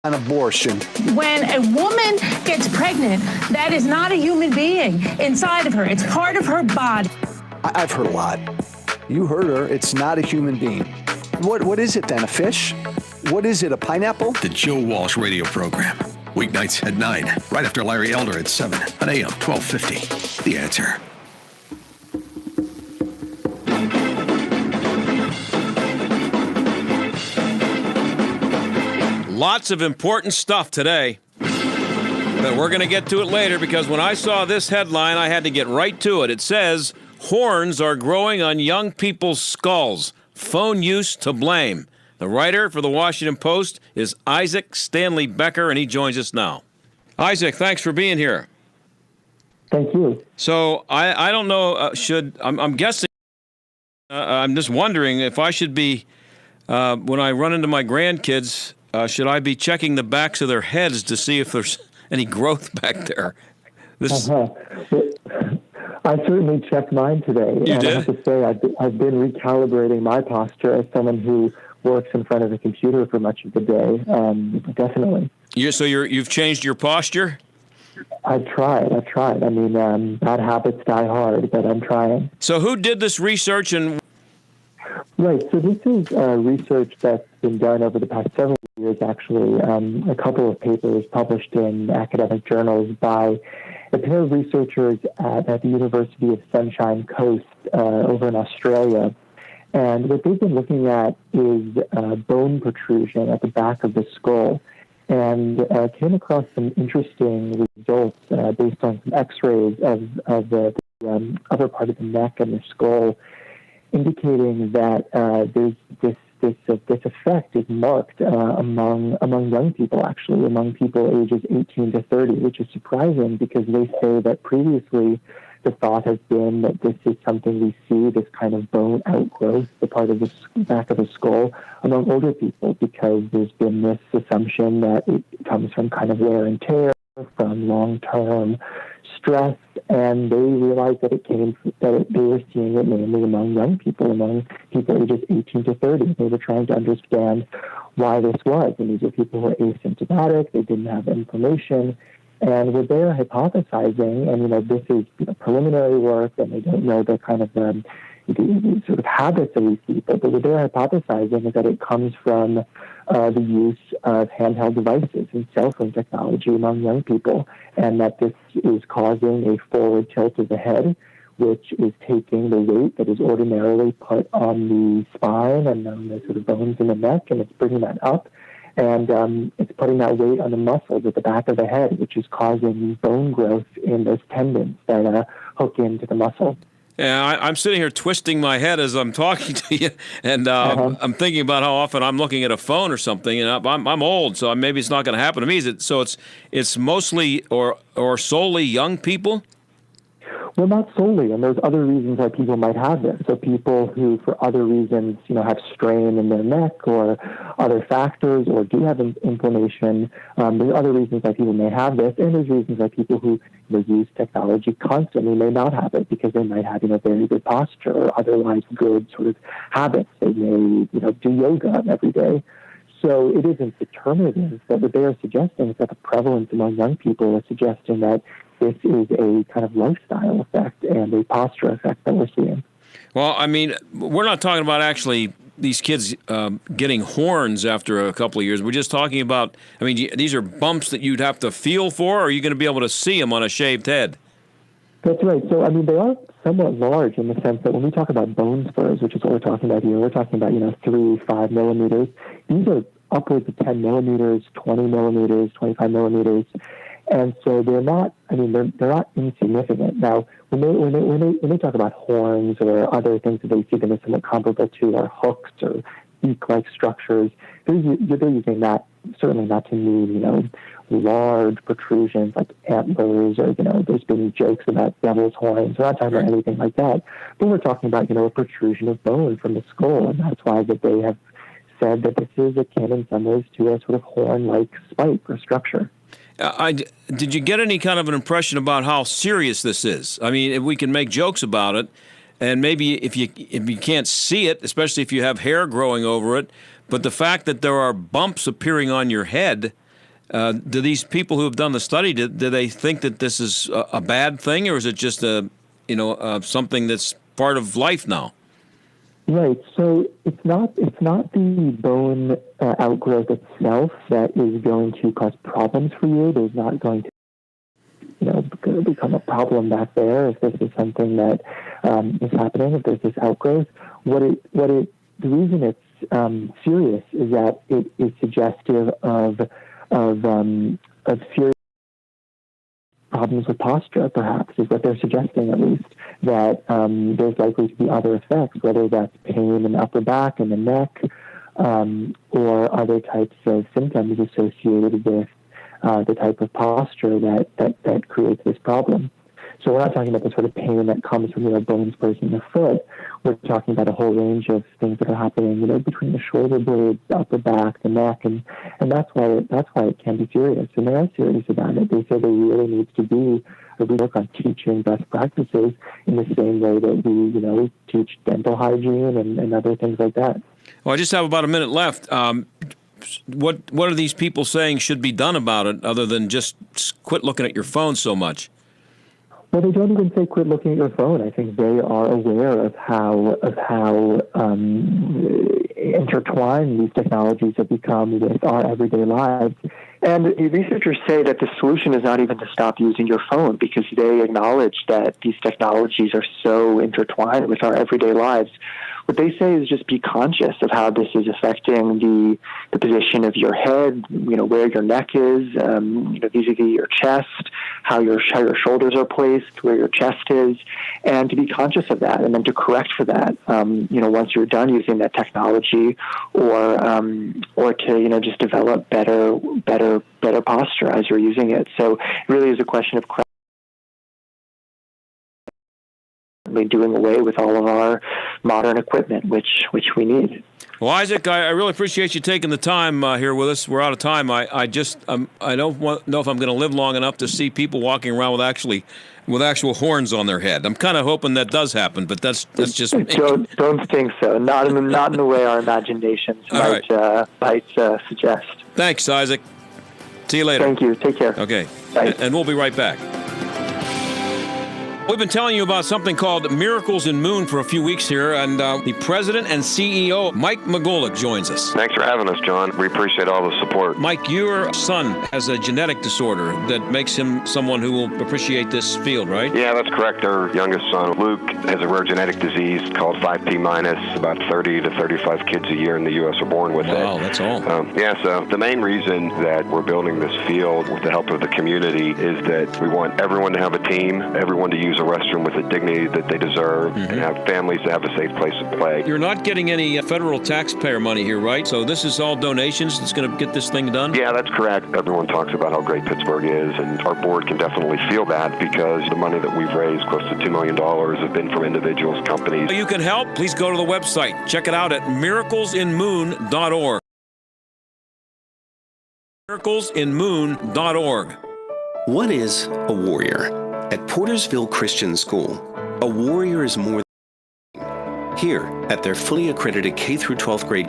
on abortion. When a woman gets pregnant, that is not a human being inside of her. It's part of her body. I've heard a lot. You heard her. It's not a human being. What is it then? A fish? What is it? A pineapple? The Joe Walsh Radio Program. Weeknights at 9, right after Larry Elder at 7 on AM 1250. The Answer. Lots of important stuff today, but we're going to get to it later because when I saw this headline, I had to get right to it. It says, horns are growing on young people's skulls. Phone use to blame. The writer for the Washington Post is Isaac Stanley-Becker, and he joins us now. Isaac, thanks for being here. Thank you. So I don't know, I'm guessing, I'm just wondering if I should be, when I run into my grandkids, should I be checking the backs of their heads to see if there's any growth back there? I certainly checked mine today. You did? I have to say, I've been recalibrating my posture as someone who works in front of a computer for much of the day. Definitely. You've changed your posture? I've tried. I mean, bad habits die hard, but I'm trying. So who did this research and... Right. So this is research that's been done over the past several years, actually. A couple of papers published in academic journals by a pair of researchers at the University of Sunshine Coast over in Australia. And what they've been looking at is bone protrusion at the back of the skull, and came across some interesting results based on some X-rays of the upper part of the neck and the skull, indicating that this effect is marked among young people, actually, among people ages 18 to 30, which is surprising because they say that previously the thought has been that this is something we see, this kind of bone outgrowth, the part of the back of the skull, among older people, because there's been this assumption that it comes from kind of wear and tear, from long-term stress, and they realized that they were seeing it mainly among young people, among people ages 18 to 30. They were trying to understand why this was, and these are people who were asymptomatic, they didn't have information, and what they're hypothesizing, and this is preliminary work, and they don't know the kind of the sort of habits that we see, but what they're hypothesizing is that it comes from the use of handheld devices and cell phone technology among young people, and that this is causing a forward tilt of the head, which is taking the weight that is ordinarily put on the spine and on the sort of bones in the neck, and it's bringing that up. And it's putting that weight on the muscles at the back of the head, which is causing bone growth in those tendons that hook into the muscle. Yeah, I'm sitting here twisting my head as I'm talking to you, and I'm thinking about how often I'm looking at a phone or something, and I'm old, so maybe it's not going to happen to me. So it's mostly or solely young people? Well, not solely, and there's other reasons why people might have this. So people who, for other reasons, have strain in their neck or other factors or do have inflammation, there's other reasons why people may have this, and there's reasons why people who use technology constantly may not have it because they might have very good posture or otherwise good sort of habits. They may do yoga every day. So it isn't determinative, but what they are suggesting is that the prevalence among young people is suggesting that this is a kind of lifestyle effect and a posture effect that we're seeing. Well, I mean, we're not talking about actually these kids getting horns after a couple of years. We're just talking about, these are bumps that you'd have to feel for, or are you going to be able to see them on a shaved head? That's right. So, they are somewhat large in the sense that when we talk about bone spurs, which is what we're talking about here, we're talking about, 3-5 millimeters. These are upwards of 10 millimeters, 20 millimeters, 25 millimeters. And so they're not, they're not insignificant. Now, when they talk about horns or other things that they see them as somewhat comparable to are hooks or beak-like structures, they're using that, certainly not to mean, large protrusions like antlers or, there's been jokes about devil's horns. We're not talking about anything like that. But we're talking about, a protrusion of bone from the skull. And that's why that they have said that this is akin in some ways to a sort of horn-like spike or structure. Did you get any kind of an impression about how serious this is? If we can make jokes about it, and maybe if you can't see it, especially if you have hair growing over it, but the fact that there are bumps appearing on your head, Do these people who have done the study, do they think that this is a bad thing, or is it just something that's part of life now? Right. So it's not the bone outgrowth itself that is going to cause problems for you. There's not going to become a problem back there if this is something that is happening. If there's this outgrowth, the reason it's serious is that it is suggestive of serious problems with posture, perhaps, is what they're suggesting, at least, that there's likely to be other effects, whether that's pain in the upper back and the neck, or other types of symptoms associated with the type of posture that creates this problem. So we're not talking about the sort of pain that comes from bones breaking the foot. We're talking about a whole range of things that are happening, between the shoulder blades, the upper back, the neck, and that's why it can be serious. And they are serious about it. They say there really needs to be a work on teaching best practices in the same way that we teach dental hygiene and other things like that. Well, I just have about a minute left. What are these people saying should be done about it, other than just quit looking at your phone so much? Well, they don't even say quit looking at your phone. I think they are aware of how intertwined these technologies have become with our everyday lives. And the researchers say that the solution is not even to stop using your phone, because they acknowledge that these technologies are so intertwined with our everyday lives. What they say is just be conscious of how this is affecting the position of your head, where your neck is, vis-a-vis your chest, how your shoulders are placed, where your chest is, and to be conscious of that, and then to correct for that, once you're done using that technology, or to, just develop better posture as you're using it. So it really is a question of doing away with all of our modern equipment, which we need. Well, Isaac, I really appreciate you taking the time here with us. We're out of time. I don't know if I'm going to live long enough to see people walking around with actual horns on their head. I'm kind of hoping that does happen, but that's just me. Don't think so. Not in the way our imaginations might suggest. Thanks, Isaac. See you later. Thank you. Take care. Okay. Bye. And we'll be right back. We've been telling you about something called Miracles in Moon for a few weeks here, and the president and CEO, Mike Magolik, joins us. Thanks for having us, John. We appreciate all the support. Mike, your son has a genetic disorder that makes him someone who will appreciate this field, right? Yeah, that's correct. Our youngest son, Luke, has a rare genetic disease called 5P-. About 30 to 35 kids a year in the U.S. are born with it. Wow, that's all. So the main reason that we're building this field with the help of the community is that we want everyone to have a team, everyone to use a restroom with the dignity that they deserve, and have families to have a safe place to play. You're not getting any federal taxpayer money here, right? So this is all donations that's going to get this thing done? Yeah, that's correct. Everyone talks about how great Pittsburgh is, and our board can definitely feel that because the money that we've raised, close to $2 million, have been from individuals, companies. You can help. Please go to the website. Check it out at miraclesinmoon.org. miraclesinmoon.org. What is a warrior? At Portersville Christian School, a warrior is more than here at their fully accredited K through 12th grade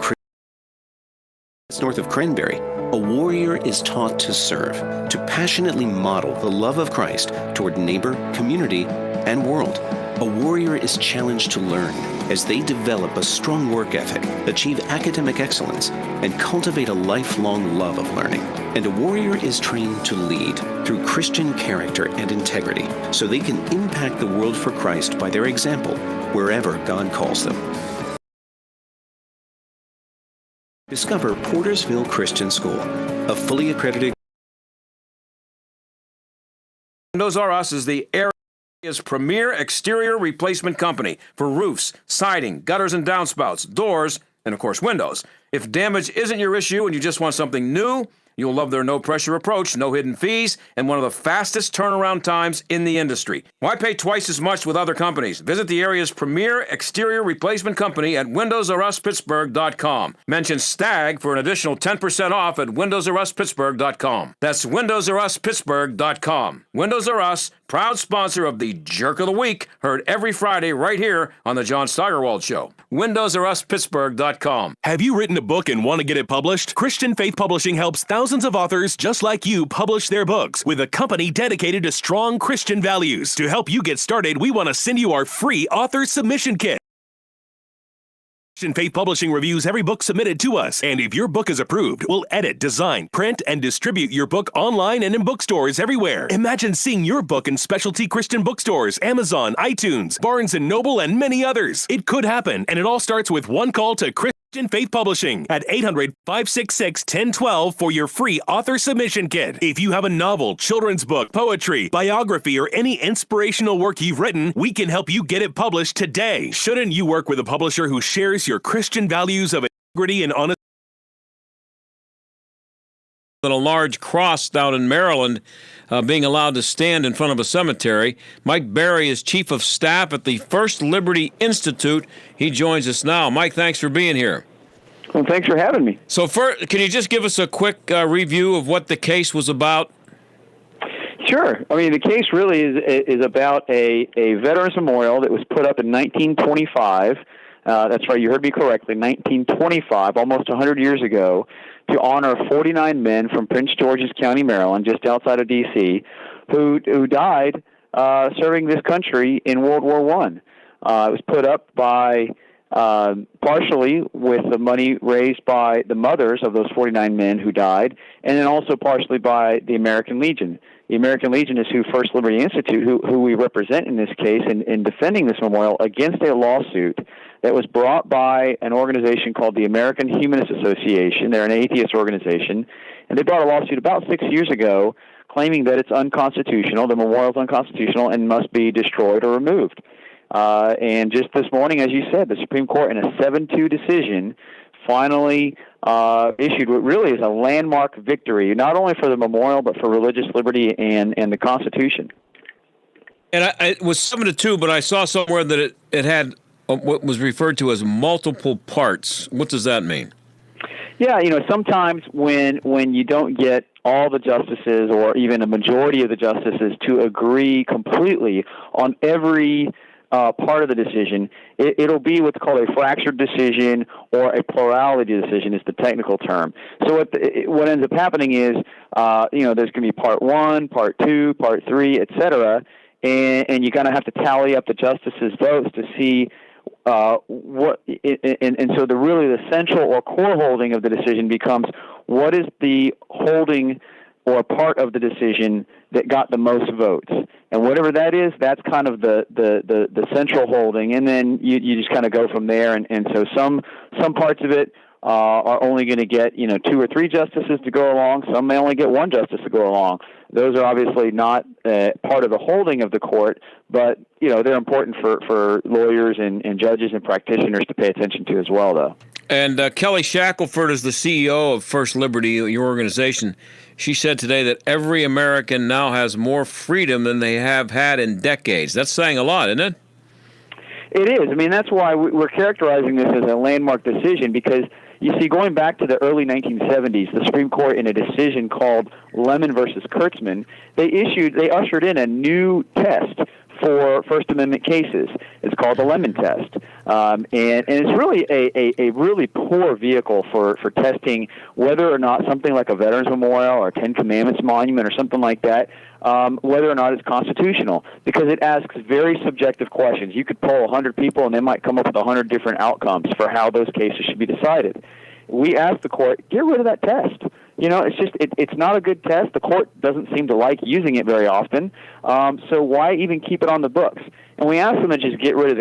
north of Cranberry. A warrior is taught to serve, to passionately model the love of Christ toward neighbor, community, and world. A warrior is challenged to learn as they develop a strong work ethic, achieve academic excellence, and cultivate a lifelong love of learning. And a warrior is trained to lead through Christian character and integrity so they can impact the world for Christ by their example wherever God calls them. Discover Portersville Christian School, a fully accredited. Windows R Us is the area's premier exterior replacement company for roofs, siding, gutters and downspouts, doors, and of course windows. If damage isn't your issue and you just want something new, you'll love their no-pressure approach, no hidden fees, and one of the fastest turnaround times in the industry. Why pay twice as much with other companies? Visit the area's premier exterior replacement company at windowsoruspittsburgh.com. Mention STAG for an additional 10% off at windowsoruspittsburgh.com. That's windowsoruspittsburgh.com. Windows R Us, proud sponsor of the Jerk of the Week, heard every Friday right here on the John Steigerwald Show. WindowsRUsPittsburgh.com. Have you written a book and want to get it published? Christian Faith Publishing helps thousands of authors just like you publish their books with a company dedicated to strong Christian values. To help you get started, we want to send you our free author submission kit. Christian Faith Publishing reviews every book submitted to us, and if your book is approved, we'll edit, design, print, and distribute your book online and in bookstores everywhere. Imagine seeing your book in specialty Christian bookstores, Amazon, iTunes, Barnes & Noble, and many others. It could happen, and it all starts with one call to Christian Faith Publishing at 800-566-1012 for your free author submission kit. If you have a novel, children's book, poetry, biography, or any inspirational work you've written, we can help you get it published today. Shouldn't you work with a publisher who shares your Christian values of integrity and honesty? A large cross down in Maryland being allowed to stand in front of a cemetery. Mike Berry is Chief of Staff at the First Liberty Institute. He joins us now. Mike, thanks for being here. Well, thanks for having me. So first, can you just give us a quick review of what the case was about? Sure. I mean, the case really is about a Veterans Memorial that was put up in 1925. That's right, you heard me correctly, 1925, almost 100 years ago, to honor 49 men from Prince George's County, Maryland, just outside of D.C., who died serving this country in World War I. It was put up by partially with the money raised by the mothers of those 49 men who died, and then also partially by the American Legion. The American Legion is who First Liberty Institute, who we represent in this case in defending this memorial against a lawsuit that was brought by an organization called the American Humanist Association. They're an atheist organization, and they brought a lawsuit about 6 years ago claiming that it's unconstitutional, the memorial's unconstitutional, and must be destroyed or removed. And just this morning, as you said, the Supreme Court, in a 7-2 decision, finally issued what really is a landmark victory, not only for the memorial, but for religious liberty and the Constitution. And it was 7-2, but I saw somewhere that it had what was referred to as multiple parts. What does that mean? Yeah, sometimes when you don't get all the justices or even a majority of the justices to agree completely on every part of the decision, it'll be what's called a fractured decision or a plurality decision is the technical term. So what ends up happening is, there's going to be part 1, part 2, part 3, et cetera, and you kind of have to tally up the justices' votes to see so the central or core holding of the decision becomes what is the holding or part of the decision that got the most votes. And whatever that is, that's kind of the central holding, and then you just kind of go from there. And so some parts of it are only going to get 2 or 3 justices to go along. Some may only get 1 justice to go along. Those are obviously not part of the holding of the court, but they're important for lawyers and judges and practitioners to pay attention to as well, though. And Kelly Shackelford is the CEO of First Liberty, your organization. She said today that every American now has more freedom than they have had in decades. That's saying a lot, isn't it? It is. I mean, that's why we're characterizing this as a landmark decision, because, you see, going back to the early 1970s, the Supreme Court, in a decision called Lemon versus Kurtzman, they ushered in a new test for First Amendment cases. It's called the Lemon test. And it's really a really poor vehicle for testing whether or not something like a Veterans Memorial or a Ten Commandments monument or something like that, whether or not it's constitutional, because it asks very subjective questions. You could poll 100 people and they might come up with 100 different outcomes for how those cases should be decided. We asked the court, get rid of that test. It's not a good test. The court doesn't seem to like using it very often. So why even keep it on the books? And we asked them to just get rid of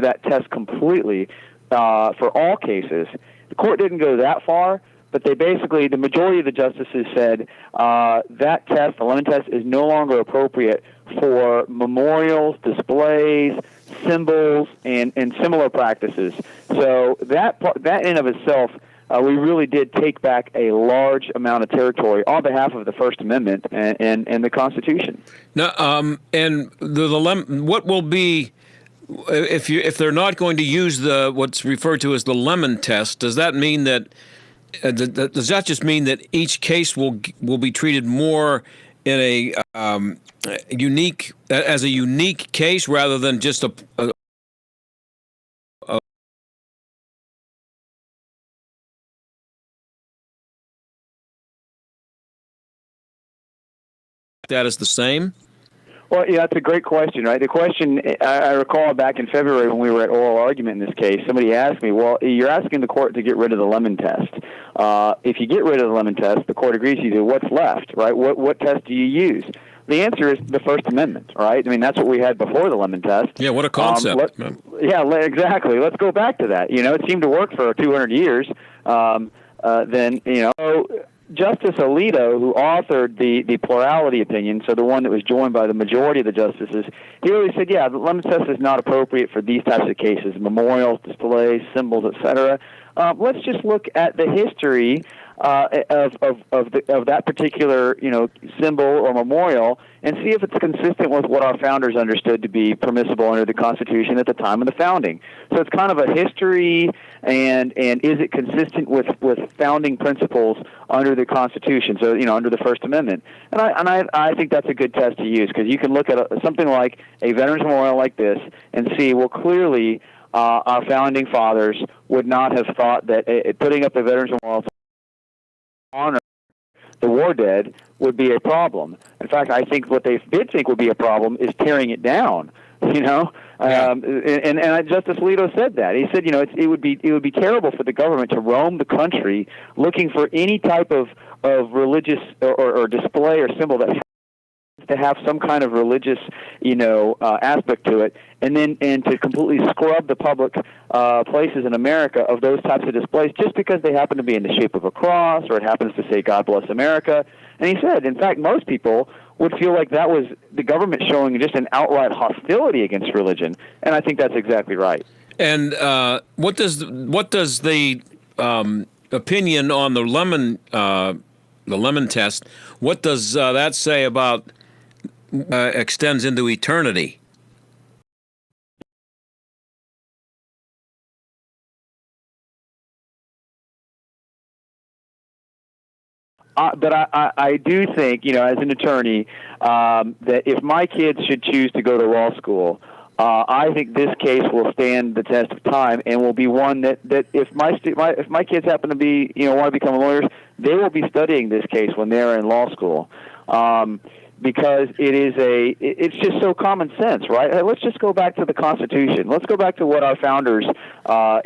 that test completely for all cases. The court didn't go that far, but the majority of the justices said that test, the Lemon test, is no longer appropriate for memorials, displays, symbols, and similar practices. So that in of itself, we really did take back a large amount of territory on behalf of the First Amendment and the Constitution. Now, and what will be if they're not going to use what's referred to as the Lemon test? Does that mean that does that just mean that each case will be treated more in a unique case rather than just a that is the same? Well, yeah, that's a great question, right? The question, I recall back in February when we were at oral argument in this case, somebody asked me, well, you're asking the court to get rid of the Lemon test. If you get rid of the Lemon test, the court agrees with you. What's left, right? What test do you use? The answer is the First Amendment, right? I mean, that's what we had before the Lemon test. Yeah, what a concept. Exactly. Let's go back to that. It seemed to work for 200 years. Justice Alito, who authored the plurality opinion, so the one that was joined by the majority of the justices, he really said, yeah, the Lemon test is not appropriate for these types of cases, memorials, displays, symbols, etc. Let's just look at the history of that particular symbol or memorial and see if it's consistent with what our founders understood to be permissible under the Constitution at the time of the founding. So it's kind of a history and is it consistent with founding principles under the Constitution? So under the First Amendment, and I think that's a good test to use because you can look at something like a veterans memorial like this and see, well, clearly our founding fathers would not have thought that putting up a veterans memorial to honor the war dead would be a problem. In fact, I think what they did think would be a problem is tearing it down. And Justice Alito said that. He said, it would be terrible for the government to roam the country looking for any type of religious or display or symbol that to have some kind of religious, aspect to it, and to completely scrub the public places in America of those types of displays just because they happen to be in the shape of a cross or it happens to say "God bless America." And he said, in fact, most people would feel like that was the government showing just an outright hostility against religion, and I think that's exactly right. And what does the opinion on the Lemon test? What does that say about extends into eternity? But I do think, as an attorney, that if my kids should choose to go to law school, I think this case will stand the test of time and will be one that if my kids happen to be want to become lawyers, they will be studying this case when they're in law school. Because it's just so common sense, right? Hey, let's just go back to the Constitution. Let's go back to what our founders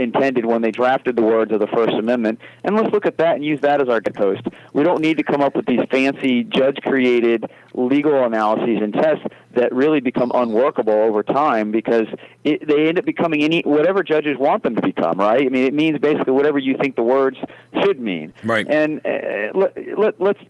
intended when they drafted the words of the First Amendment, and let's look at that and use that as our guidepost. We don't need to come up with these fancy judge-created legal analyses and tests that really become unworkable over time because they end up becoming whatever judges want them to become, right? I mean, it means basically whatever you think the words should mean. Right. And let's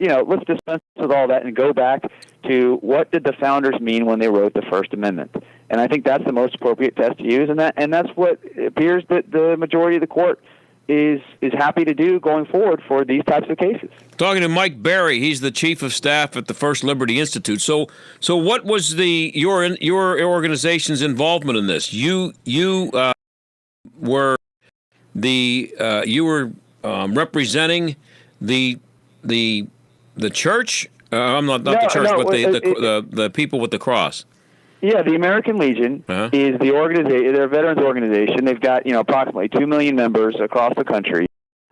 dispense with all that and go back to what did the founders mean when they wrote the First Amendment. And I think that's the most appropriate test to use, and that's what it appears that the majority of the court is happy to do going forward for these types of cases. Talking to Mike Berry, he's the chief of staff at the First Liberty Institute. So what was your organization's involvement in this? You were representing the church. I'm not the church, but the people with the cross. Yeah, the American Legion is the organization. They're a veterans organization. They've got approximately 2 million members across the country,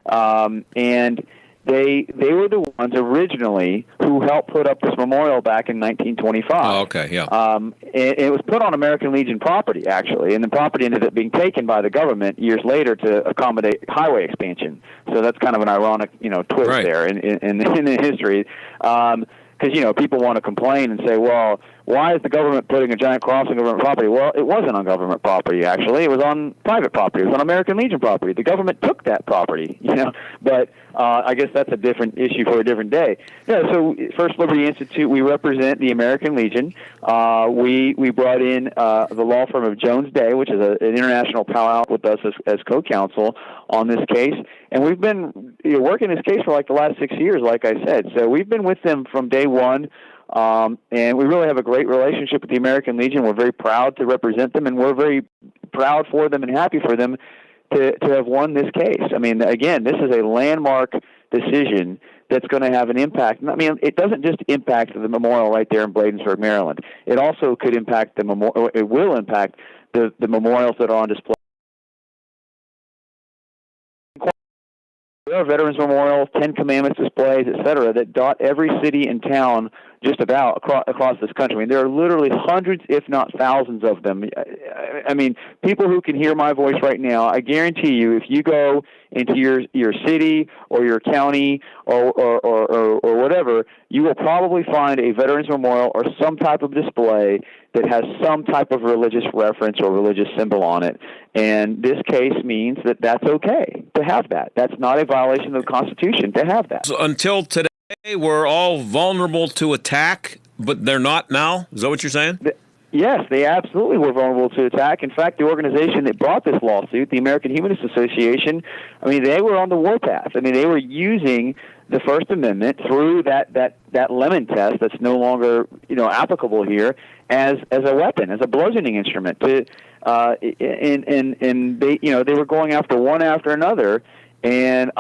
and they were the ones originally who helped put up this memorial back in 1925. Oh, okay, yeah. It was put on American Legion property actually, and the property ended up being taken by the government years later to accommodate highway expansion. So that's kind of an ironic twist there in the history. Because people want to complain and say, well, why is the government putting a giant cross on government property? Well, it wasn't on government property, actually. It was on private property. It was on American Legion property. The government took that property, But I guess that's a different issue for a different day. Yeah, so First Liberty Institute, we represent the American Legion. We brought in the law firm of Jones Day, which is an international pal out with us as co-counsel on this case. And we've been working this case for like the last 6 years, like I said. So we've been with them from day one. And we really have a great relationship with the American Legion. We're very proud to represent them, and we're very proud for them and happy for them to have won this case. I mean, again, this is a landmark decision that's going to have an impact. I mean, it doesn't just impact the memorial right there in Bladensburg, Maryland. It also could impact the memorial. It will impact the memorials that are on display. There are Veterans Memorials, Ten Commandments displays, etc., that dot every city and town just about across this country. I mean, there are literally hundreds, if not thousands of them. I mean, people who can hear my voice right now, I guarantee you, if you go into your city or your county or whatever, you will probably find a Veterans Memorial or some type of display that has some type of religious reference or religious symbol on it. And this case means that that's okay to have that. That's not a violation of the Constitution to have that. So until today, we're all vulnerable to attack, but they're not now? Is that what you're saying? Yes, they absolutely were vulnerable to attack. In fact, the organization that brought this lawsuit, the American Humanist Association, I mean, they were on the warpath. I mean, they were using the First Amendment through that lemon test that's no longer, applicable here as a weapon, as a bludgeoning instrument. And they, they were going after one after another. And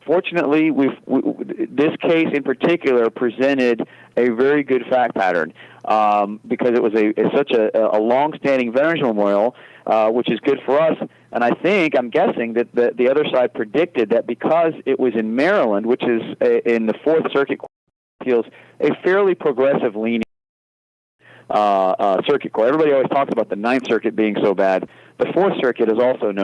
fortunately, this case in particular presented a very good fact pattern because it was such a long-standing Veterans Memorial, which is good for us. And I'm guessing that the other side predicted that because it was in Maryland, which is in the Fourth Circuit Court of Appeals, a fairly progressive-leaning circuit court. Everybody always talks about the Ninth Circuit being so bad. The Fourth Circuit is also known to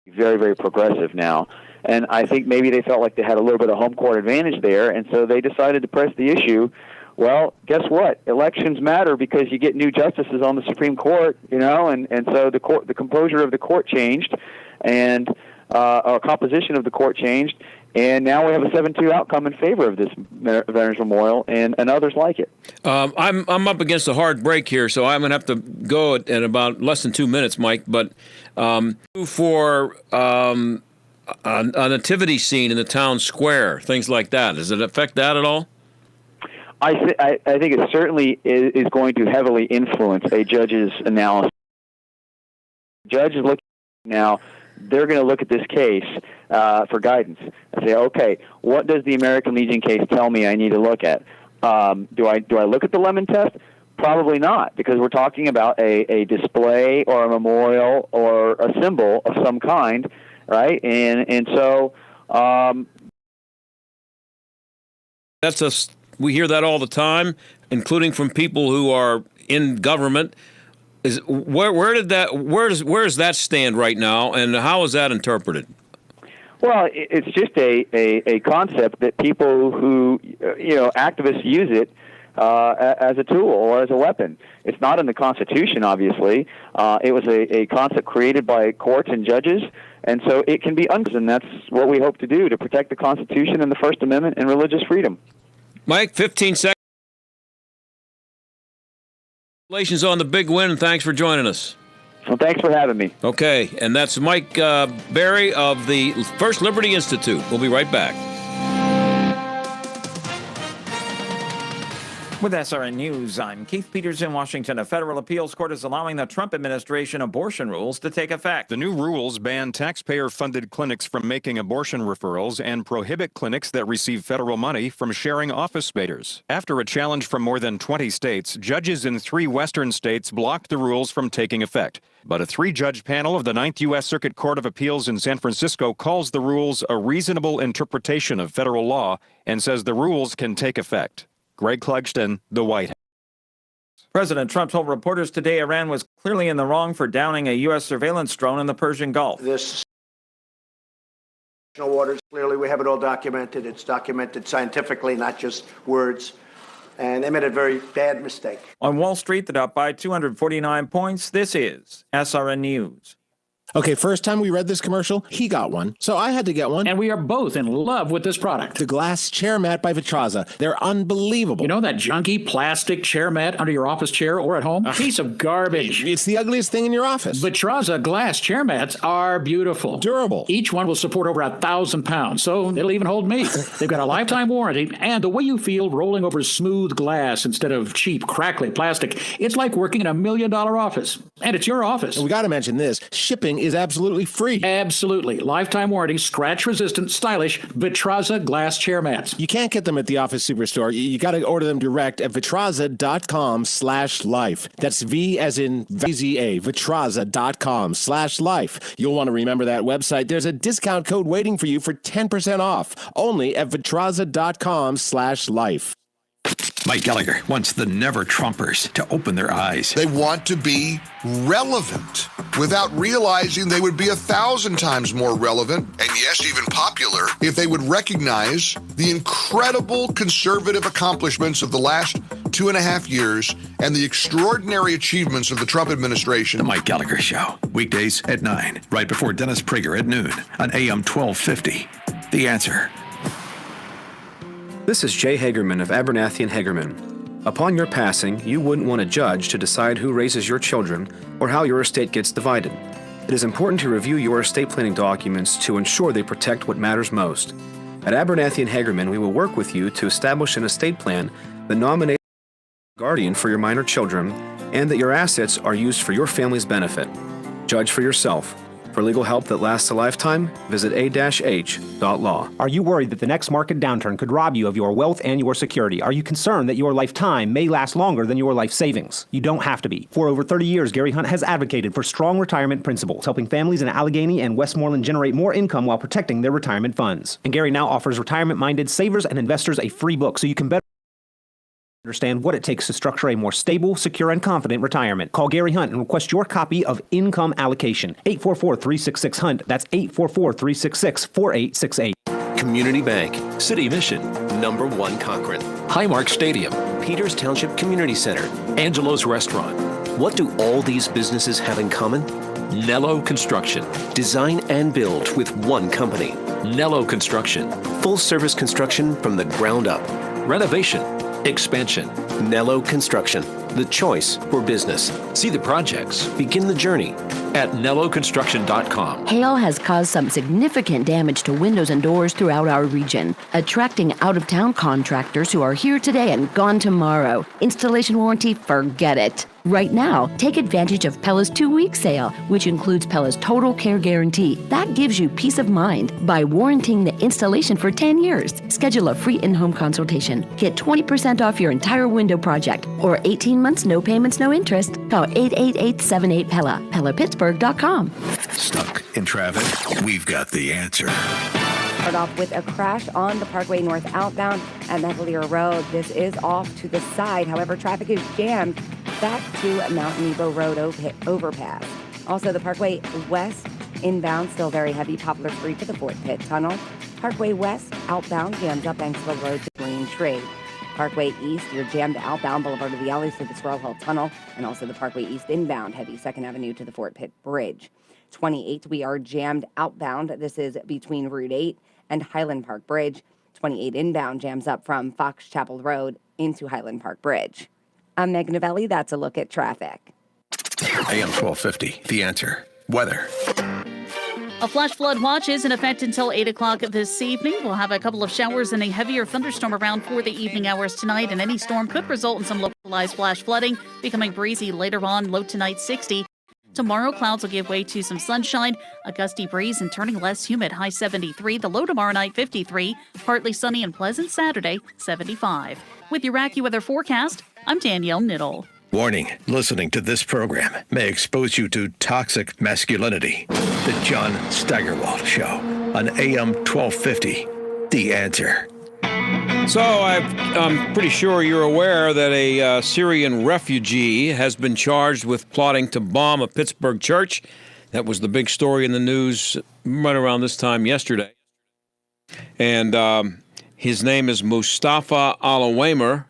be very, very progressive now. And I think maybe they felt like they had a little bit of home court advantage there, and so they decided to press the issue. Well, guess what? Elections matter because you get new justices on the Supreme Court, and so the composure of the court changed, and composition of the court changed, and now we have a 7-2 outcome in favor of this Veterans Memorial and others like it. I'm up against a hard break here, so I'm going to have to go in about less than 2 minutes, Mike. But for a nativity scene in the town square, things like that, does it affect that at all? I think it certainly is going to heavily influence a judge's analysis. The judge is looking now. They're going to look at this case for guidance and say, okay, what does the American Legion case tell me I need to look at? Do I look at the lemon test? Probably not, because we're talking about a display or a memorial or a symbol of some kind, right? And so we hear that all the time, including from people who are in government. Where does that stand right now, and how is that interpreted? Well, it's just a concept that people who activists use it as a tool or as a weapon. It's not in the Constitution, obviously. It was a concept created by courts and judges, and so it can be unused, and that's what we hope to do, to protect the Constitution and the First Amendment and religious freedom. Mike, 15 seconds. Congratulations on the big win, and thanks for joining us. Well, thanks for having me. Okay, and that's Mike Berry of the First Liberty Institute. We'll be right back. With SRN News, I'm Keith Peters in Washington. A federal appeals court is allowing the Trump administration abortion rules to take effect. The new rules ban taxpayer-funded clinics from making abortion referrals and prohibit clinics that receive federal money from sharing office spaces. After a challenge from more than 20 states, judges in 3 western states blocked the rules from taking effect. But a 3-judge panel of the 9th U.S. Circuit Court of Appeals in San Francisco calls the rules a reasonable interpretation of federal law and says the rules can take effect. Greg Clugston, the White House. President Trump told reporters today Iran was clearly in the wrong for downing a U.S. surveillance drone in the Persian Gulf. This waters, clearly we have it all documented. It's documented scientifically, not just words. And they made a very bad mistake. On Wall Street, the Dow by 249 points. This is SRN News. Okay, first time we read this commercial, he got one, so I had to get one. And we are both in love with this product. The glass chair mat by Vitraza. They're unbelievable. You know that junky plastic chair mat under your office chair or at home? Piece of garbage. It's the ugliest thing in your office. Vitraza glass chair mats are beautiful. Durable. Each one will support over 1,000 pounds, so it'll even hold me. They've got a lifetime warranty, and the way you feel rolling over smooth glass instead of cheap, crackly plastic, it's like working in $1 million office. And it's your office. And we got to mention this. Shipping is absolutely free. Absolutely. Lifetime warranty, scratch-resistant, stylish Vitraza glass chair mats. You can't get them at the Office Superstore. You got to order them direct at vitraza.com/life. That's V as in VZA, vitraza.com/life. You'll want to remember that website. There's a discount code waiting for you for 10% off. Only at vitraza.com/life. Mike Gallagher wants the never-Trumpers to open their eyes. They want to be relevant without realizing they would be 1,000 times more relevant, and yes, even popular, if they would recognize the incredible conservative accomplishments of the last 2.5 years and the extraordinary achievements of the Trump administration. The Mike Gallagher Show, weekdays at 9, right before Dennis Prager at noon on AM 1250. The Answer. This is Jay Hagerman of Abernathy and Hagerman. Upon your passing, you wouldn't want a judge to decide who raises your children or how your estate gets divided. It is important to review your estate planning documents to ensure they protect what matters most. At Abernathy and Hagerman, we will work with you to establish an estate plan that nominates a guardian for your minor children and that your assets are used for your family's benefit. Judge for yourself. For legal help that lasts a lifetime, visit a-h.law. Are you worried that the next market downturn could rob you of your wealth and your security? Are you concerned that your lifetime may last longer than your life savings? You don't have to be. For over 30 years, Gary Hunt has advocated for strong retirement principles, helping families in Allegheny and Westmoreland generate more income while protecting their retirement funds. And Gary now offers retirement-minded savers and investors a free book so you can better understand what it takes to structure a more stable, secure, and confident retirement. Call Gary Hunt and request your copy of Income Allocation. 844-366-HUNT. That's 844-366-4868. Community Bank, City Mission, Number 1 Cochrane, Highmark Stadium, Peters Township Community Center, Angelo's Restaurant. What do all these businesses have in common? Nello Construction. Design and build with one company. Nello Construction. Full service construction from the ground up. Renovation. Expansion. Nello Construction, the choice for business. See the projects. Begin the journey at nelloconstruction.com. Hail has caused some significant damage to windows and doors throughout our region, attracting out-of-town contractors who are here today and gone tomorrow. Installation warranty, forget it. Right now, take advantage of Pella's 2-week sale, which includes Pella's Total Care Guarantee. That gives you peace of mind by warranting the installation for 10 years. Schedule a free in-home consultation. Get 20% off your entire window project or 18 months, no payments, no interest. Call 888-78-PELLA, PellaPittsburgh.com. Stuck in traffic? We've got the answer. Start off with a crash on the Parkway North outbound at Mevalier Road. This is off to the side. However, traffic is jammed back to Mount Nebo Road overpass. Also, the Parkway West inbound still very heavy. Poplar Street to the Fort Pitt Tunnel. Parkway West outbound jams up Banksville Road to Green Tree. Parkway East, you're jammed outbound Boulevard of the Alleys to the Squirrel Hill Tunnel. And also the Parkway East inbound heavy 2nd Avenue to the Fort Pitt Bridge. 28, we are jammed outbound. This is between Route 8 and Highland Park Bridge. 28 inbound jams up from Fox Chapel Road into Highland Park Bridge. I'm Meg Novelli. That's a look at traffic. AM 1250, The Answer. Weather. A flash flood watch is in effect until 8 o'clock this evening. We'll have a couple of showers and a heavier thunderstorm around for the evening hours tonight, and any storm could result in some localized flash flooding, becoming breezy later on, low tonight 60. Tomorrow, clouds will give way to some sunshine, a gusty breeze, and turning less humid, high 73. The low tomorrow night, 53. Partly sunny and pleasant Saturday, 75. With your AccuWeather forecast, I'm Danielle Niddle. Warning, listening to this program may expose you to toxic masculinity. The John Steigerwald Show on AM 1250, The Answer. So I'm pretty sure you're aware that a Syrian refugee has been charged with plotting to bomb a Pittsburgh church. That was the big story in the news right around this time yesterday. And his name is Mustafa Alowemer.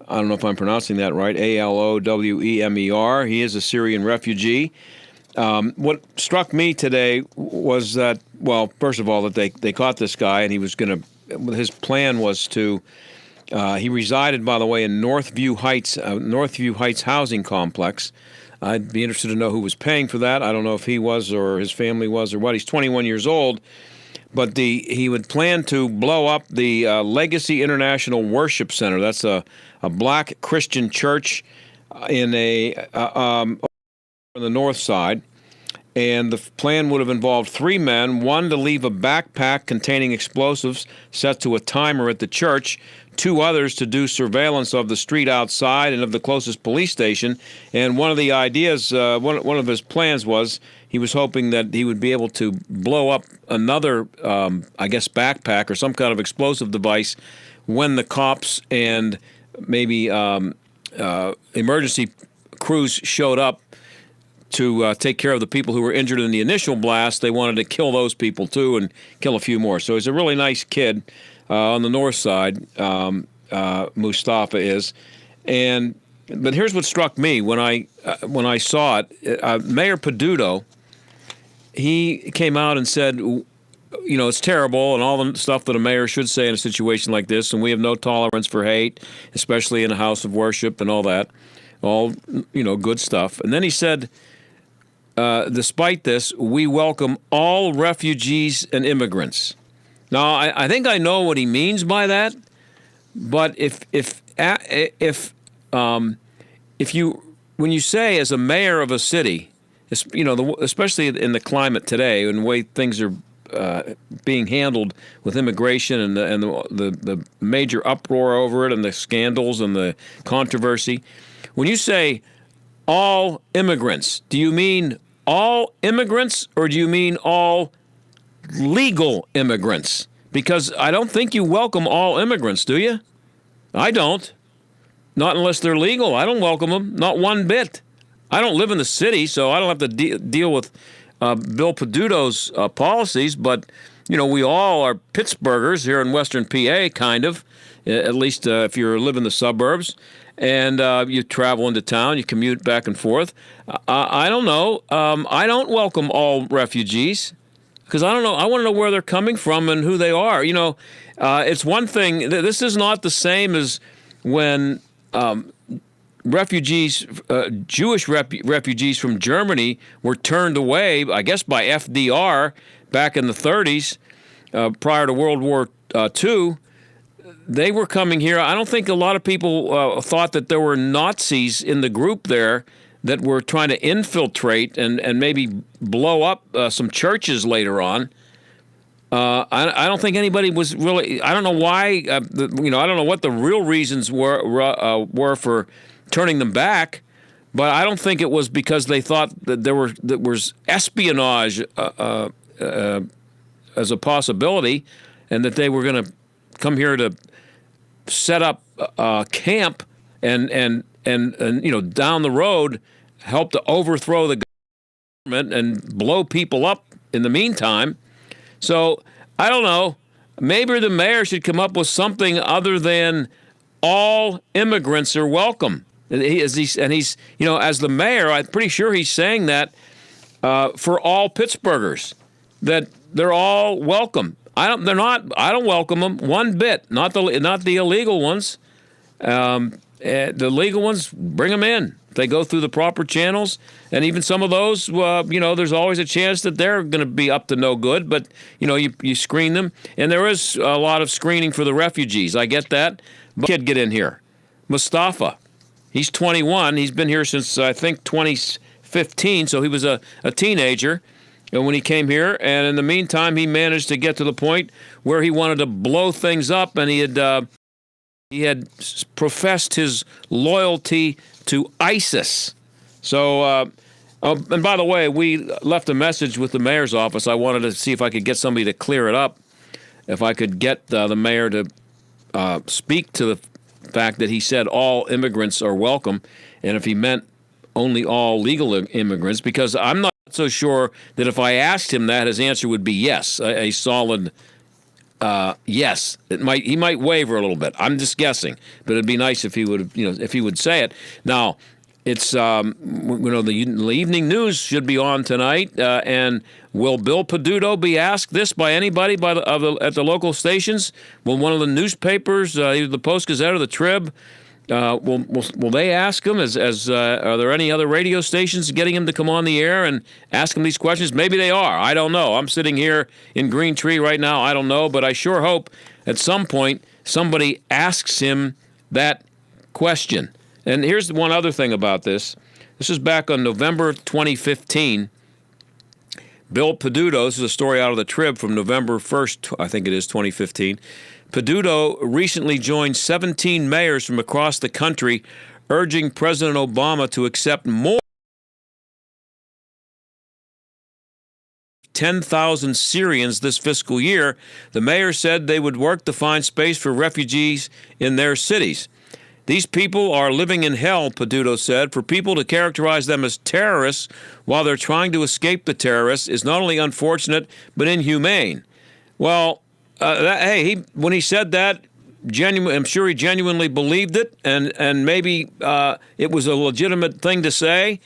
I don't know if I'm pronouncing that right, Alowemer. He is a Syrian refugee. What struck me today was that, well, first of all, that they caught this guy, and he was going to, his plan was to, he resided, by the way, in Northview Heights housing complex. I'd be interested to know who was paying for that. I don't know if he was or his family was or what. He's 21 years old. But he would plan to blow up the Legacy International Worship Center. That's a black Christian church in a on the north side, and the plan would have involved 3 men, one to leave a backpack containing explosives set to a timer at the church, 2 others to do surveillance of the street outside and of the closest police station. And one of the ideas, one of his plans was he was hoping that he would be able to blow up another, I guess, backpack or some kind of explosive device when the cops and maybe emergency crews showed up to take care of the people who were injured in the initial blast. They wanted to kill those people, too, and kill a few more. So he's a really nice kid on the north side, Mustafa is. But here's what struck me when I saw it. Mayor Peduto, he came out and said, it's terrible and all the stuff that a mayor should say in a situation like this, and we have no tolerance for hate, especially in a house of worship and all that. All, good stuff. And then he said, despite this, we welcome all refugees and immigrants. Now, I think I know what he means by that, but when you say as a mayor of a city, especially in the climate today and the way things are being handled with immigration and the major uproar over it and the scandals and the controversy, when you say all immigrants, do you mean all immigrants or do you mean all legal immigrants? Because I don't think you welcome all immigrants, do you? I don't. Not unless they're legal. I don't welcome them, not one bit. I don't live in the city, so I don't have to deal with Bill Peduto's policies, but, we all are Pittsburghers here in Western PA, kind of, at least if you live in the suburbs. And you travel into town, you commute back and forth. I don't know. I don't welcome all refugees because I don't know. I want to know where they're coming from and who they are. It's one thing. This is not the same as when refugees, Jewish refugees from Germany were turned away, I guess, by FDR back in the 30s, prior to World War II. They were coming here. I don't think a lot of people thought that there were Nazis in the group there that were trying to infiltrate and maybe blow up some churches later on. I don't think anybody was really. I don't know why. I don't know what the real reasons were for turning them back, but I don't think it was because they thought that there was espionage as a possibility, and that they were going to come here to set up camp and down the road help to overthrow the government and blow people up in the meantime. So I don't know. Maybe the mayor should come up with something other than all immigrants are welcome. And he's as the mayor, I'm pretty sure he's saying that for all Pittsburghers, that they're all welcome. I don't welcome them one bit. Not the illegal ones. The legal ones, bring them in. They go through the proper channels, and even some of those, there's always a chance that they're going to be up to no good. But you screen them, and there is a lot of screening for the refugees. I get that. But kid, get in here, Mustafa. He's 21. He's been here since I think 2015. So he was a teenager. And when he came here, and in the meantime, he managed to get to the point where he wanted to blow things up, and he had professed his loyalty to ISIS. So, and by the way, we left a message with the mayor's office. I wanted to see if I could get somebody to clear it up, if I could get the mayor to speak to the fact that he said all immigrants are welcome, and if he meant only all legal immigrants, because I'm not so sure that if I asked him that, his answer would be yes, a solid yes. He might waver a little bit. I'm just guessing, but it'd be nice if he would say it. Now, it's the evening news should be on tonight, and will Bill Peduto be asked this by anybody at the local stations? Will one of the newspapers, either the Post-Gazette or the Trib, will they ask him? Are there any other radio stations getting him to come on the air and ask him these questions? Maybe they are. I don't know. I'm sitting here in Green Tree right now. I don't know, but I sure hope at some point somebody asks him that question. And here's one other thing about this. This is back on November 2015. Bill Peduto, this is a story out of the Trib from November 1st, I think it is, 2015. Peduto recently joined 17 mayors from across the country urging President Obama to accept more 10,000 Syrians this fiscal year. The mayor said they would work to find space for refugees in their cities. These people are living in hell, Peduto said. For people to characterize them as terrorists while they're trying to escape the terrorists is not only unfortunate, but inhumane. Well, when he said that, I'm sure he genuinely believed it, and maybe it was a legitimate thing to say.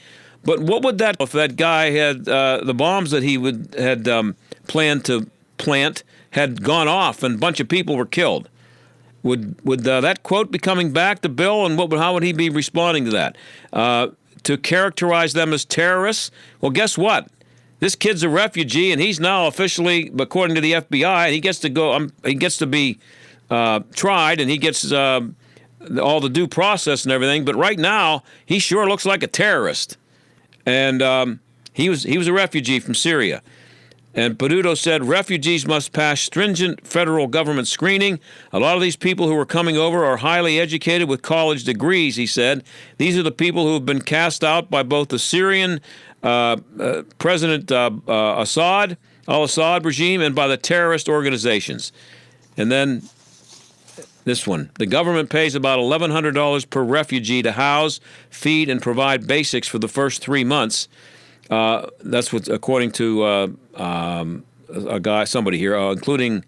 But what would that, if that guy had the bombs that he had planned to plant had gone off and a bunch of people were killed? Would that quote be coming back to Bill, and how would he be responding to that? To characterize them as terrorists? Well, guess what? This kid's a refugee, and he's now officially, according to the FBI, and he gets to go. He gets to be tried, and he gets all the due process and everything. But right now, he sure looks like a terrorist, and he was a refugee from Syria. And Peduto said refugees must pass stringent federal government screening. A lot of these people who are coming over are highly educated with college degrees, he said. These are the people who have been cast out by both the Syrian President al-Assad regime and by the terrorist organizations. And then this one. The government pays about $1,100 per refugee to house, feed, and provide basics for the first 3 months. That's what, according to somebody here, including.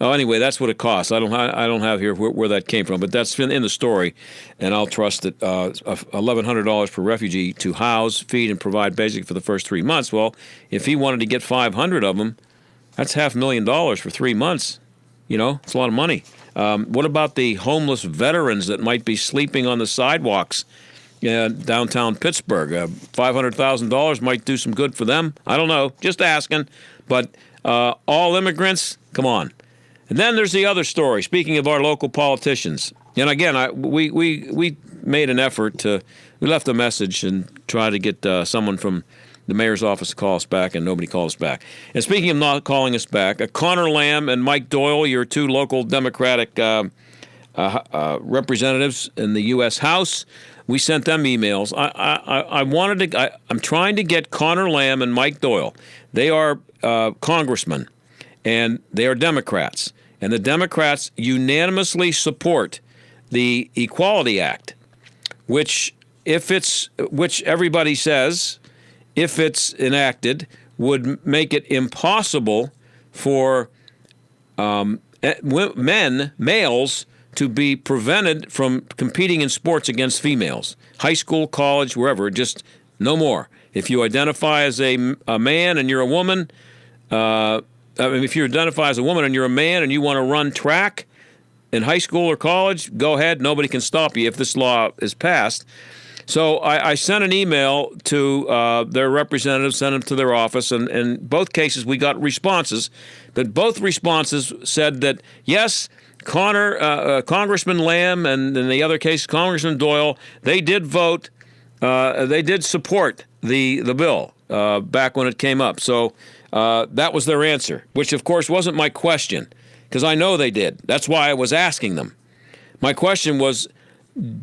Anyway, that's what it costs. I don't have here where that came from, but that's in the story, and I'll trust that $1,100 per refugee to house, feed, and provide basic for the first 3 months. Well, if he wanted to get 500 of them, that's $500,000 for 3 months. It's a lot of money. What about the homeless veterans that might be sleeping on the sidewalks? Downtown Pittsburgh. $500,000 might do some good for them. I don't know. Just asking. But all immigrants, come on. And then there's the other story. Speaking of our local politicians, and again, we made an effort we left a message and tried to get someone from the mayor's office to call us back, and nobody called us back. And speaking of not calling us back, Connor Lamb and Mike Doyle, your two local Democratic representatives in the U.S. House, we sent them emails. I'm trying to get Connor Lamb and Mike Doyle. They are congressmen, and they are Democrats. And the Democrats unanimously support the Equality Act, which everybody says, if it's enacted, would make it impossible for males to be prevented from competing in sports against females. High school, college, wherever, just no more. If you identify as a man and you're a woman, if you identify as a woman and you're a man and you want to run track in high school or college, go ahead. Nobody can stop you if this law is passed. So I sent an email to their representatives, sent them to their office, and in both cases we got responses. But both responses said that, yes, Congressman Lamb and in the other case, Congressman Doyle, they did vote, they did support the bill back when it came up. So that was their answer, which of course wasn't my question, because I know they did. That's why I was asking them. My question was,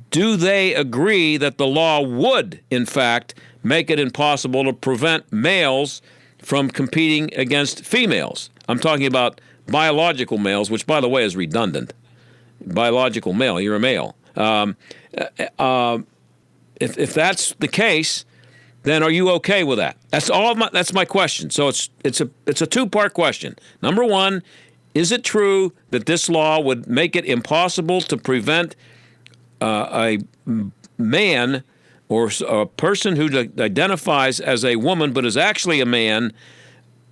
do they agree that the law would, in fact, make it impossible to prevent males from competing against females? I'm talking about biological males, which, by the way, is redundant. Biological male, you're a male. If that's the case, then are you okay with that? That's my question. So it's a two-part question. Number one, is it true that this law would make it impossible to prevent a man or a person who identifies as a woman but is actually a man?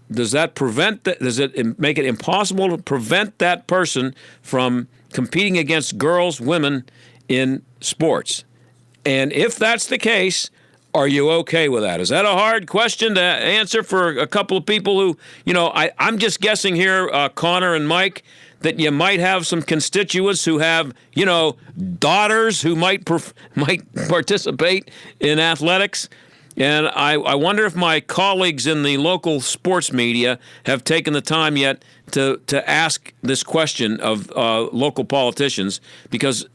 Does it make it impossible to prevent that person from competing against girls, women in sports? And if that's the case, are you okay with that? Is that a hard question to answer for a couple of people who, I'm just guessing here, Connor and Mike, that you might have some constituents who have, daughters who might participate in athletics. And I wonder if my colleagues in the local sports media have taken the time yet to ask this question of local politicians, because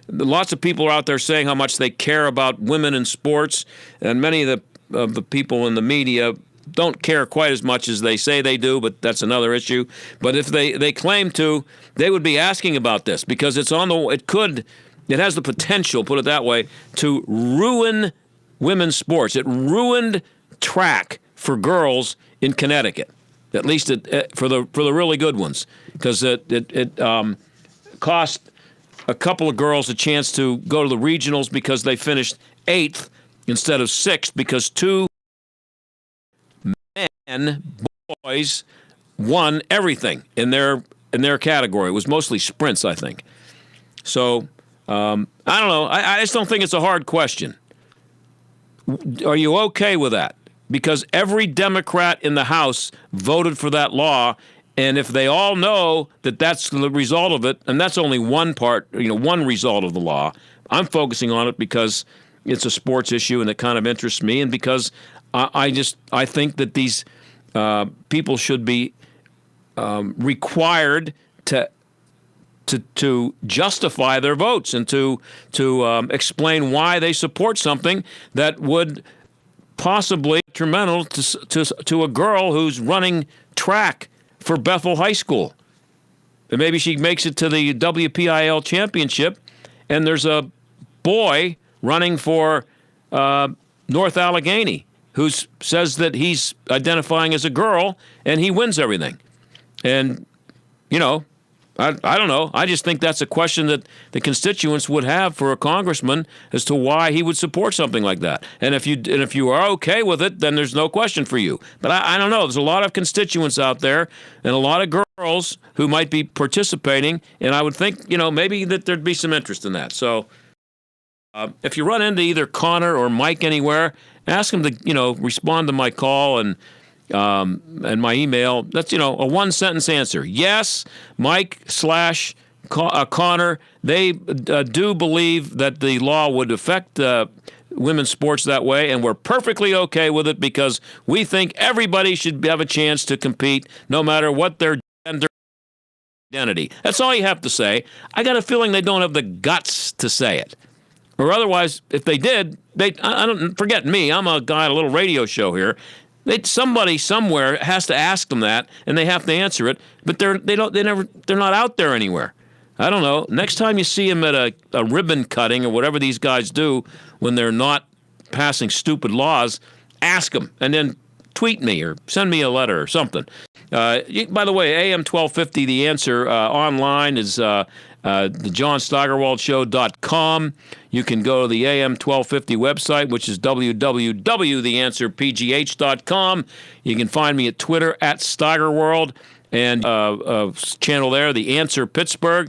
lots of people are out there saying how much they care about women in sports, and many of the people in the media don't care quite as much as they say they do, but that's another issue. But if they claim to, they would be asking about this, because it has the potential, put it that way, to ruin women's sports. It ruined track for girls in Connecticut, at least for the really good ones, because it cost a couple of girls a chance to go to the regionals because they finished 8th instead of 6th, because 2 boys won everything in their category. It was mostly sprints, I think. So I don't know. I just don't think it's a hard question. Are you okay with that? Because every Democrat in the House voted for that law, and if they all know that that's the result of it, and that's only one part, one result of the law. I'm focusing on it because it's a sports issue and it kind of interests me, and because I think that these people should be required to justify their votes and to explain why they support something that would possibly be detrimental to a girl who's running track for Bethel High School. And maybe she makes it to the WPIL championship, and there's a boy running for North Allegheny who says that he's identifying as a girl, and he wins everything. And, I don't know. I just think that's a question that the constituents would have for a congressman as to why he would support something like that. And if you are okay with it, then there's no question for you. But I don't know. There's a lot of constituents out there and a lot of girls who might be participating, and I would think, maybe that there'd be some interest in that. So if you run into either Connor or Mike anywhere, ask them to, respond to my call and my email. That's, a one-sentence answer. Yes, Mike / Connor, they do believe that the law would affect women's sports that way, and we're perfectly okay with it because we think everybody should have a chance to compete no matter what their gender identity. That's all you have to say. I got a feeling they don't have the guts to say it. Or otherwise, if they did, I don't forget me. I'm a guy at a little radio show here. Somebody somewhere has to ask them that, and they have to answer it. But they're not out there anywhere. I don't know. Next time you see them at a ribbon cutting or whatever these guys do when they're not passing stupid laws, ask them, and then tweet me or send me a letter or something. By the way, AM 1250, The Answer online is the johnsteigerwaldshow.com. You can go to the AM 1250 website, which is www.theanswerpgh.com. You can find me at Twitter at Steigerwald, and channel there, The Answer Pittsburgh.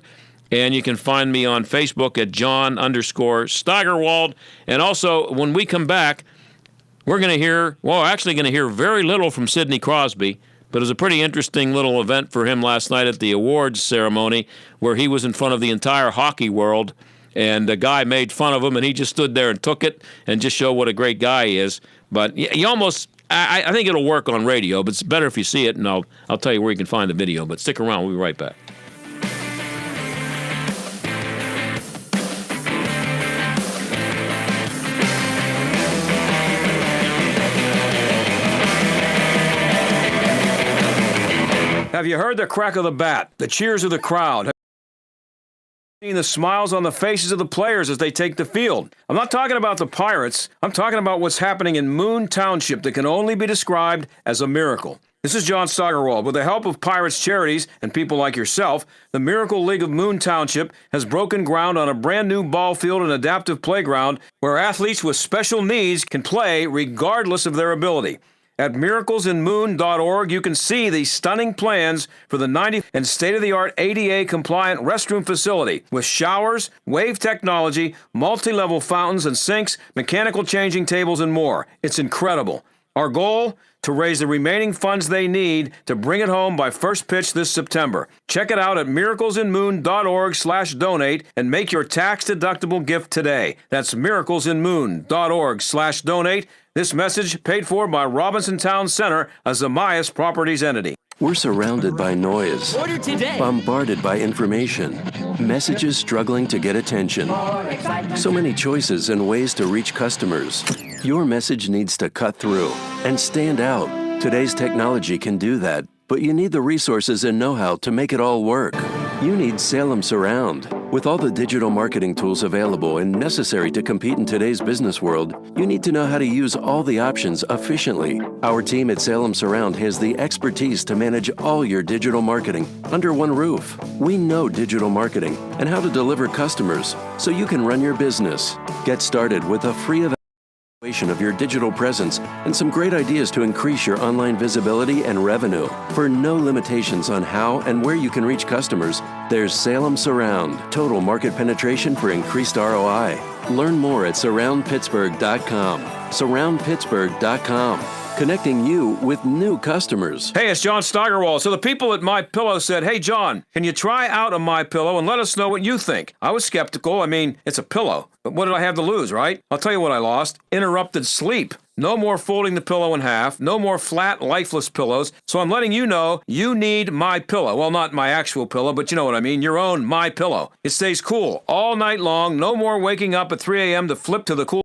And you can find me on Facebook at John_Steigerwald. And also, when we come back, we're going to hear very little from Sidney Crosby. But it was a pretty interesting little event for him last night at the awards ceremony where he was in front of the entire hockey world, and a guy made fun of him, and he just stood there and took it and just showed what a great guy he is. But I think it'll work on radio, but it's better if you see it, and I'll tell you where you can find the video. But stick around. We'll be right back. Have you heard the crack of the bat, the cheers of the crowd? Have you seen the smiles on the faces of the players as they take the field? I'm not talking about the Pirates. I'm talking about what's happening in Moon Township that can only be described as a miracle. This is John Steigerwald. With the help of Pirates charities and people like yourself, the Miracle League of Moon Township has broken ground on a brand new ball field and adaptive playground where athletes with special needs can play regardless of their ability. At miraclesinmoon.org, you can see the stunning plans for the 90th and state-of-the-art ADA-compliant restroom facility with showers, wave technology, multi-level fountains and sinks, mechanical changing tables, and more. It's incredible. Our goal? To raise the remaining funds they need to bring it home by first pitch this September. Check it out at miraclesinmoon.org/donate and make your tax-deductible gift today. That's miraclesinmoon.org/donate. This message paid for by Robinson Town Center, a Zamias Properties entity. We're surrounded by noise, Order today. bombarded by information, messages struggling to get attention. So many choices and ways to reach customers. Your message needs to cut through and stand out. Today's technology can do that, but you need the resources and know-how to make it all work. You need Salem Surround. With all the digital marketing tools available and necessary to compete in today's business world, you need to know how to use all the options efficiently. Our team at Salem Surround has the expertise to manage all your digital marketing under one roof. We know digital marketing and how to deliver customers so you can run your business. Get started with a free evaluation of your digital presence and some great ideas to increase your online visibility and revenue. For no limitations on how and where you can reach customers, there's Salem Surround, total market penetration for increased ROI. Learn more at surroundpittsburgh.com. Surroundpittsburgh.com. Connecting you with new customers. Hey, it's John Steigerwald. So the people at MyPillow said, hey, John, can you try out a MyPillow and let us know what you think? I was skeptical. I mean, it's a pillow. But what did I have to lose, right? I'll tell you what I lost. Interrupted sleep. No more folding the pillow in half. No more flat, lifeless pillows. So I'm letting you know you need MyPillow. Well, not my actual pillow, but you know what I mean. Your own MyPillow. It stays cool all night long. No more waking up at 3 a.m. to flip to the cool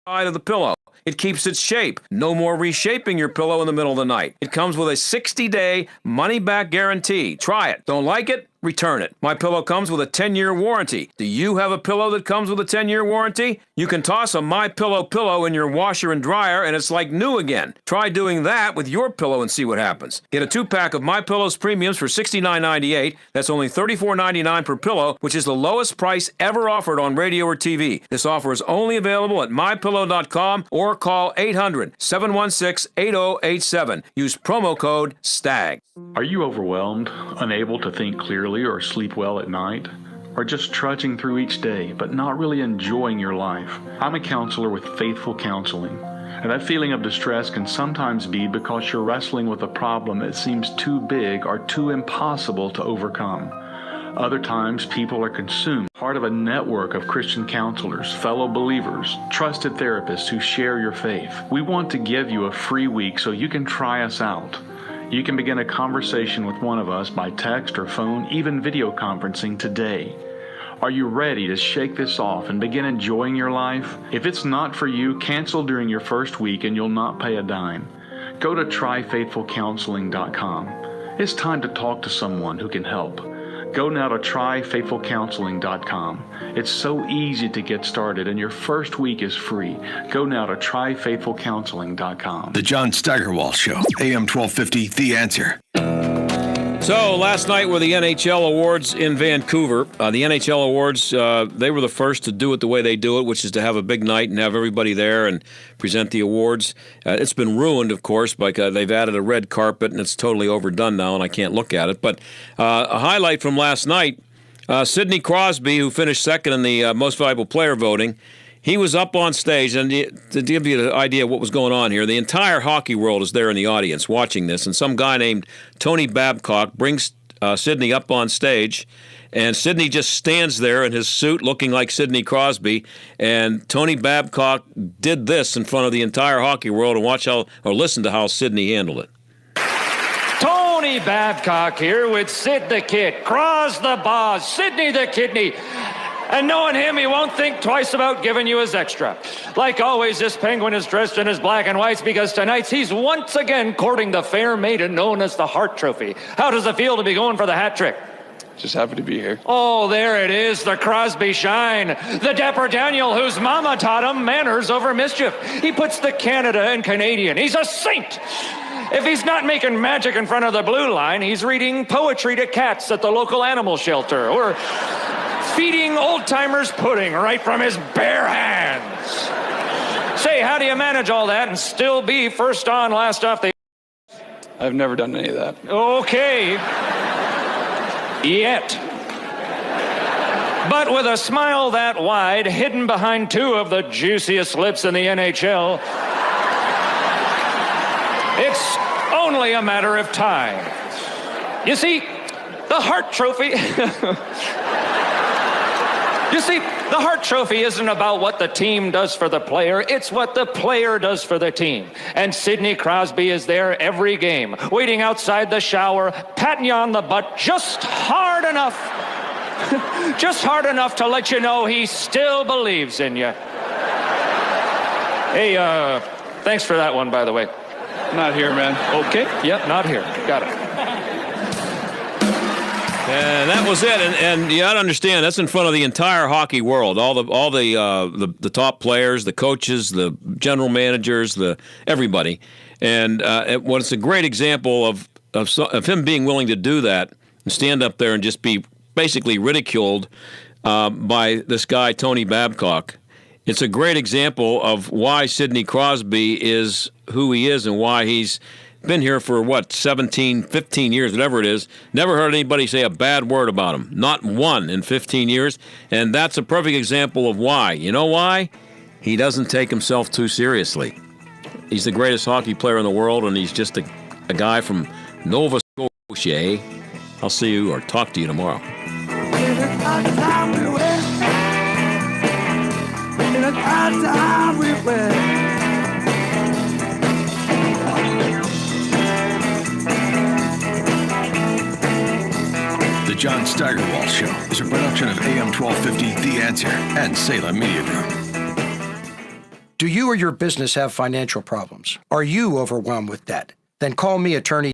side of the pillow. It keeps its shape. No more reshaping your pillow in the middle of the night. It comes with a 60-day money-back guarantee. Try it. Don't like it? Return it. MyPillow comes with a 10-year warranty. Do you have a pillow that comes with a 10-year warranty? You can toss a MyPillow pillow in your washer and dryer and it's like new again. Try doing that with your pillow and see what happens. Get a 2-pack of MyPillow's premiums for $69.98. That's only $34.99 per pillow, which is the lowest price ever offered on radio or TV. This offer is only available at MyPillow.com or call 800-716-8087. Use promo code STAG. Are you overwhelmed, unable to think clearly or sleep well at night? Or just trudging through each day, but not really enjoying your life? I'm a counselor with Faithful Counseling. And that feeling of distress can sometimes be because you're wrestling with a problem that seems too big or too impossible to overcome. Other times, people are consumed, part of a network of Christian counselors, fellow believers, trusted therapists who share your faith. We want to give you a free week so you can try us out. You can begin a conversation with one of us by text or phone, even video conferencing today. Are you ready to shake this off and begin enjoying your life? If it's not for you, cancel during your first week and you'll not pay a dime. Go to tryfaithfulcounseling.com. It's time to talk to someone who can help. Go now to tryfaithfulcounseling.com. It's so easy to get started, and your first week is free. Go now to tryfaithfulcounseling.com. The John Steigerwald Show, AM 1250, The Answer. So last night were the NHL Awards in Vancouver. The NHL Awards, they were the first to do it the way they do it, which is to have a big night and have everybody there and present the awards. It's been ruined, of course, because they've added a red carpet and it's totally overdone now and I can't look at it. But a highlight from last night, Sidney Crosby, who finished second in the Most Valuable Player voting, he was up on stage, and to give you an idea of what was going on here, the entire hockey world is there in the audience watching this, and some guy named Tony Babcock brings Sidney up on stage, and Sidney just stands there in his suit looking like Sidney Crosby, and Tony Babcock did this in front of the entire hockey world, and listen to how Sidney handled it. Tony Babcock here with Sid the Kid, Cros the Boss, Sidney the Kidney. And knowing him, he won't think twice about giving you his extra. Like always, this penguin is dressed in his black and whites because tonight he's once again courting the fair maiden known as the Hart Trophy. How does it feel to be going for the hat trick? Just happy to be here. Oh, there it is, the Crosby shine. The dapper Daniel whose mama taught him manners over mischief. He puts the Canada and Canadian. He's a saint. If he's not making magic in front of the blue line, he's reading poetry to cats at the local animal shelter, or feeding old-timers pudding right from his bare hands. Say, how do you manage all that and still be first on, last off the... I've never done any of that. Okay. Yet. But with a smile that wide, hidden behind two of the juiciest lips in the NHL, It's only a matter of time. You see, the Hart Trophy... You see, the Hart Trophy isn't about what the team does for the player, it's what the player does for the team. And Sidney Crosby is there every game, waiting outside the shower, patting you on the butt just hard enough to let you know he still believes in you. Hey, thanks for that one, by the way. Not here, man. Okay, yep, not here. Got it. And that was it. And you got to understand, that's in front of the entire hockey world. All the top players, the coaches, the general managers, everybody. And it's a great example of him being willing to do that and stand up there and just be basically ridiculed by this guy, Tony Babcock. It's a great example of why Sidney Crosby is who he is and why he's been here for, 17, 15 years, whatever it is. Never heard anybody say a bad word about him. Not one in 15 years. And that's a perfect example of why. You know why? He doesn't take himself too seriously. He's the greatest hockey player in the world, and he's just a guy from Nova Scotia. I'll see you or talk to you tomorrow. The John Steigerwald Show is a production of AM 1250, The Answer, and Salem Media Group. Do you or your business have financial problems? Are you overwhelmed with debt? Then call me, attorney